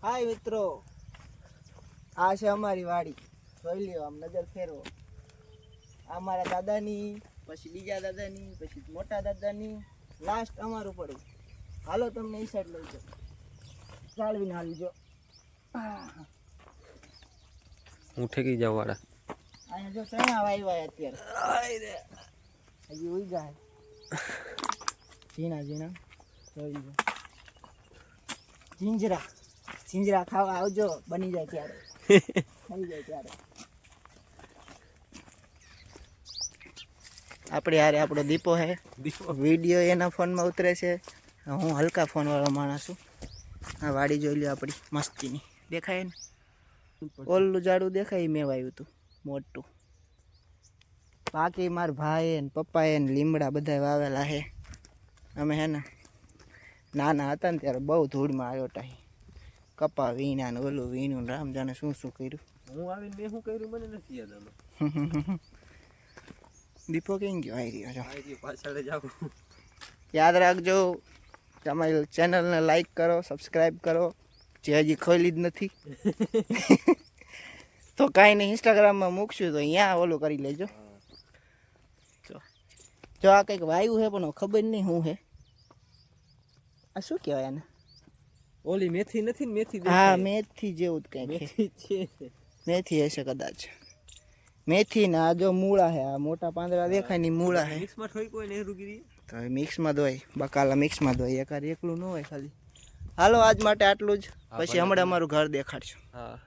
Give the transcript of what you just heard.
હાય મિત્રો, આ છે અમારી વાડી. જોઈ લ્યો, આમ નજર ફેરવો. આ મારા દાદાની, પછી બીજા દાદાની, પછી મોટા દાદાની, લાસ્ટ અમારું પડ્યું. હાલો તમને એ સાઈડ લઈ જાઓ, ચાળવીને હાલજો. હું ઠેકી જાવ વાળા. અહીંયા જો ચણા વાવ્યા અત્યારે, હજી ઉઈ જાય ઝીણા ઝીણા. જોઈ લો, ઝીંજરા ખાવા આવજો, બની જાય ત્યારે, થઈ જાય ત્યારે. આપણે યાર આપણો દીપો હે, વિડીયો એના ફોનમાં ઉતરે છે. હું હલકા ફોન વાળો માણસ છું. આ વાડી જોઈ લો આપણી મસ્તીની, દેખાય ને? ઓલું ઝાડું દેખાય, મેં વાવ્યું હતું મોટું. બાકી મારા ભાઈ ને પપ્પાએ ને લીમડા બધા વાવેલા છે. અમે હે ને નાના હતા ને ત્યારે બહુ ધૂળમાં આવ્યો ટાઈ. કપા વીણા ને ઓલું વીણું ને રામ જાણે શું શું કર્યું. હું આવીને મેં શું કર્યું મને નથી યાદ. દીપો કેમ ગયો? આવી રહ્યો છો. પાછળ જાવ. યાદ રાખજો, તમારી ચેનલને લાઈક કરો, સબસ્ક્રાઈબ કરો, જે હજી ખોલી જ નથી. તો કાંઈ નહીં, ઇન્સ્ટાગ્રામમાં મૂકશું તો અહીંયા ઓલું કરી લેજો. જો આ કંઈક વાયુ છે પણ ખબર નહીં શું છે. આ શું કહેવાય એને? ઓલી મેથી નથી ને? મેથી હા, મેથી જેવું જ કંઈક મેથી છે. મેથી હશે કદાચ. મેથી ને આ જો મૂળા છે, આ મોટા પાંદડા દેખાય ને મૂળા છે. મિક્સમાં થોડી કોઈ નહેરુગીરી તો મિક્સમાં દોય, બકાલા મિક્સમાં દોય, એકલું ન હોય ખાલી. હાલો આજ માટે આટલું જ, પછી હમણાં અમારું ઘર દેખાડશું. હા.